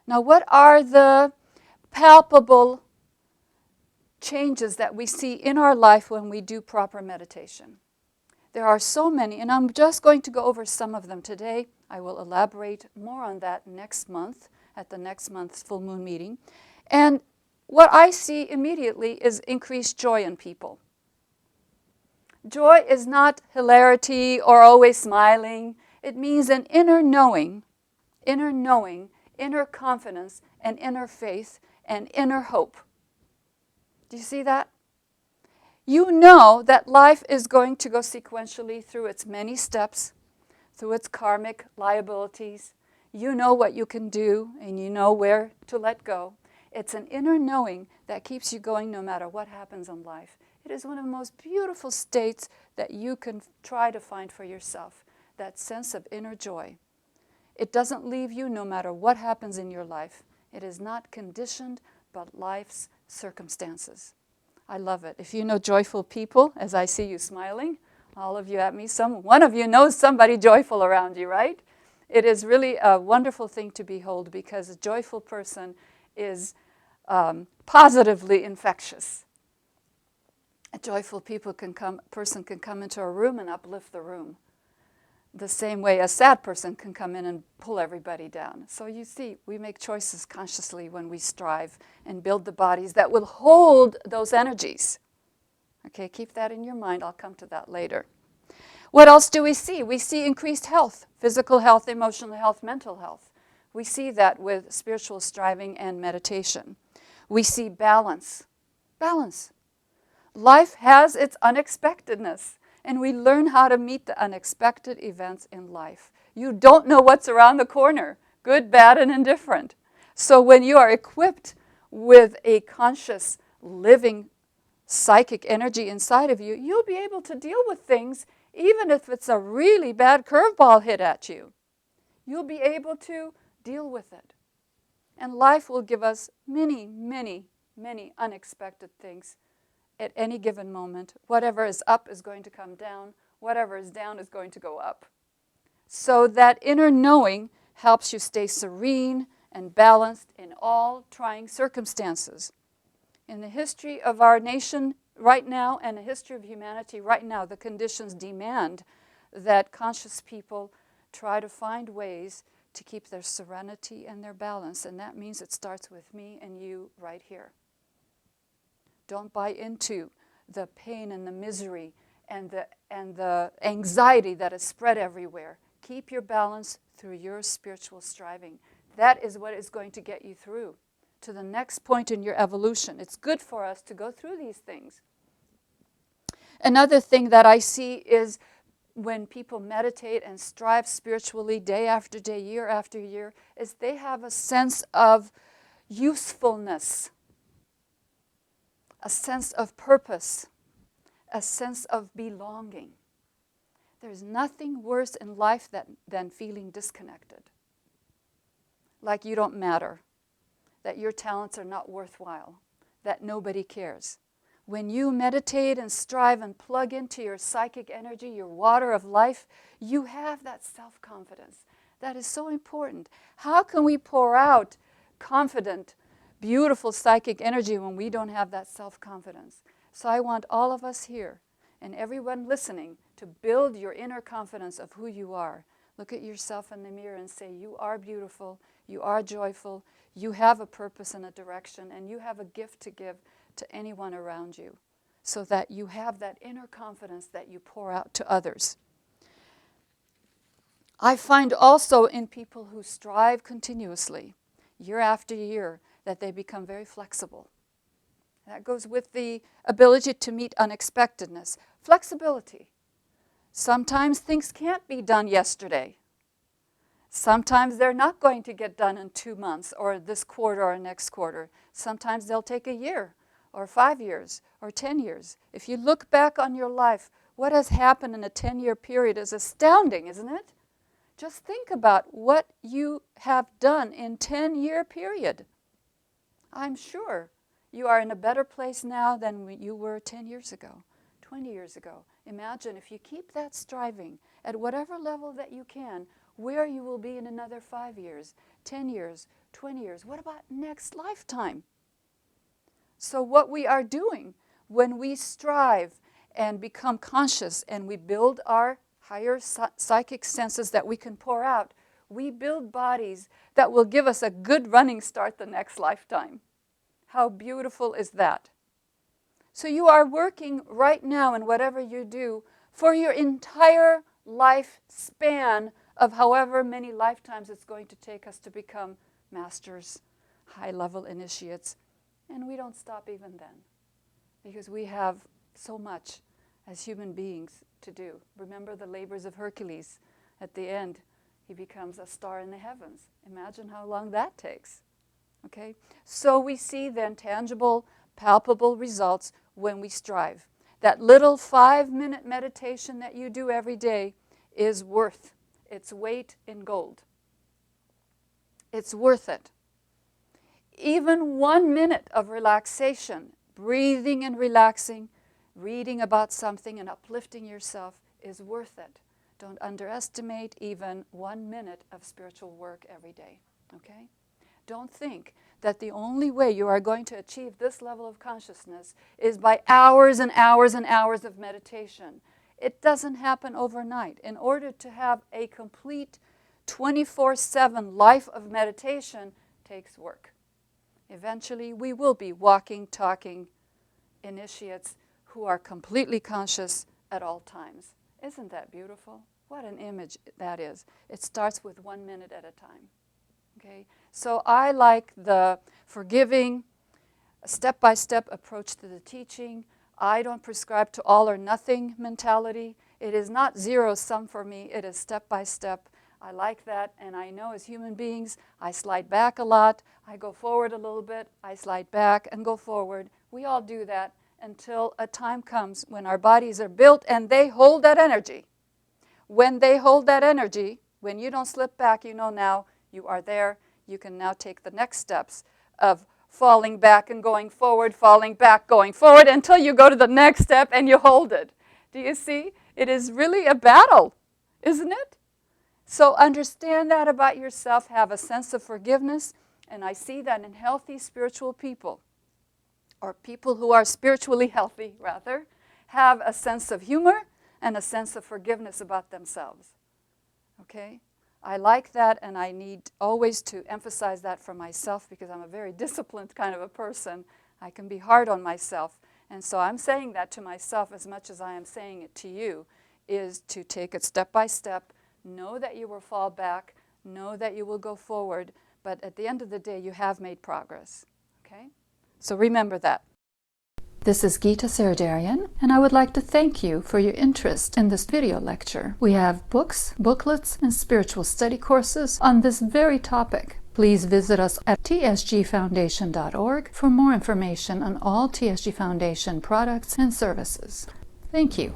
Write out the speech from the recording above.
Now, what are the palpable changes that we see in our life when we do proper meditation? There are so many, and I'm just going to go over some of them today. I will elaborate more on that next month at the next month's full moon meeting. And what I see immediately is increased joy in people. Joy is not hilarity or always smiling. It means an inner knowing, inner confidence, and inner faith, and inner hope. Do you see that? You know that life is going to go sequentially through its many steps, through its karmic liabilities. You know what you can do, and you know where to let go. It's an inner knowing that keeps you going no matter what happens in life. It is one of the most beautiful states that you can try to find for yourself, that sense of inner joy. It doesn't leave you no matter what happens in your life. It is not conditioned, but life's circumstances. I love it. If you know joyful people, as I see you smiling, all of you at me, one of you knows somebody joyful around you, right? It is really a wonderful thing to behold because a joyful person is positively infectious. A joyful person can come into a room and uplift the room. The same way a sad person can come in and pull everybody down. So you see, we make choices consciously when we strive and build the bodies that will hold those energies. Okay, keep that in your mind. I'll come to that later. What else do we see? We see increased health, physical health, emotional health, mental health. We see that with spiritual striving and meditation. We see balance. Balance. Life has its unexpectedness, and we learn how to meet the unexpected events in life. You don't know what's around the corner, good, bad, and indifferent. So when you are equipped with a conscious, living, psychic energy inside of you, you'll be able to deal with things even if it's a really bad curveball hit at you. You'll be able to deal with it. And life will give us many, many, many unexpected things at any given moment. Whatever is up is going to come down. Whatever is down is going to go up. So that inner knowing helps you stay serene and balanced in all trying circumstances. In the history of our nation right now and the history of humanity right now, the conditions demand that conscious people try to find ways to keep their serenity and their balance. And that means it starts with me and you right here. Don't buy into the pain and the misery and the anxiety that is spread everywhere. Keep your balance through your spiritual striving. That is what is going to get you through to the next point in your evolution. It's good for us to go through these things. Another thing that I see is when people meditate and strive spiritually day after day, year after year, is they have a sense of usefulness, a sense of purpose, a sense of belonging. There's nothing worse in life than feeling disconnected, like you don't matter, that your talents are not worthwhile, that nobody cares. When you meditate and strive and plug into your psychic energy, your water of life, you have that self-confidence. That is so important. How can we pour out confident, beautiful psychic energy when we don't have that self-confidence? So I want all of us here and everyone listening to build your inner confidence of who you are. Look at yourself in the mirror and say, you are beautiful, you are joyful, you have a purpose and a direction, and you have a gift to give to anyone around you, so that you have that inner confidence that you pour out to others. I find also in people who strive continuously, year after year, that they become very flexible. That goes with the ability to meet unexpectedness. Flexibility. Sometimes things can't be done yesterday. Sometimes they're not going to get done in 2 months or this quarter or next quarter. Sometimes they'll take a year or 5 years or 10 years. If you look back on your life, what has happened in a 10-year period is astounding, isn't it? Just think about what you have done in a 10-year period. I'm sure you are in a better place now than you were 10 years ago, 20 years ago. Imagine if you keep that striving at whatever level that you can, where you will be in another 5 years, 10 years, 20 years. What about next lifetime? So what we are doing when we strive and become conscious and we build our higher psychic senses that we can pour out, we build bodies that will give us a good running start the next lifetime. How beautiful is that? So you are working right now in whatever you do for your entire lifespan of however many lifetimes it's going to take us to become masters, high-level initiates. And we don't stop even then, because we have so much as human beings to do. Remember the labors of Hercules. At the end, he becomes a star in the heavens. Imagine how long that takes. Okay? So we see then tangible, palpable results when we strive. That little 5-minute meditation that you do every day is worth its weight in gold. It's worth it. Even 1 minute of relaxation, breathing and relaxing, reading about something and uplifting yourself is worth it. Don't underestimate even 1 minute of spiritual work every day, okay? Don't think that the only way you are going to achieve this level of consciousness is by hours and hours and hours of meditation. It doesn't happen overnight. In order to have a complete 24/7 life of meditation takes work. Eventually, we will be walking, talking initiates who are completely conscious at all times. Isn't that beautiful? What an image that is. It starts with 1 minute at a time. Okay? So I like the forgiving, step-by-step approach to the teaching. I don't prescribe to all or nothing mentality. It is not zero-sum for me. It is step-by-step. I like that, and I know as human beings, I slide back a lot. I go forward a little bit. I slide back and go forward. We all do that until a time comes when our bodies are built and they hold that energy. When they hold that energy, when you don't slip back, you know now you are there. You can now take the next steps of falling back and going forward, falling back, going forward, until you go to the next step and you hold it. Do you see? It is really a battle, isn't it? So understand that about yourself. Have a sense of forgiveness. And I see that in healthy spiritual people, or people who are spiritually healthy, rather, have a sense of humor and a sense of forgiveness about themselves. Okay? I like that, and I need always to emphasize that for myself because I'm a very disciplined kind of a person. I can be hard on myself. And so I'm saying that to myself as much as I am saying it to you, is to take it step by step. Know that you will fall back. Know that you will go forward. But at the end of the day, you have made progress. Okay? So remember that. This is Gita Saraydarian, and I would like to thank you for your interest in this video lecture. We have books, booklets, and spiritual study courses on this very topic. Please visit us at tsgfoundation.org for more information on all TSG Foundation products and services. Thank you.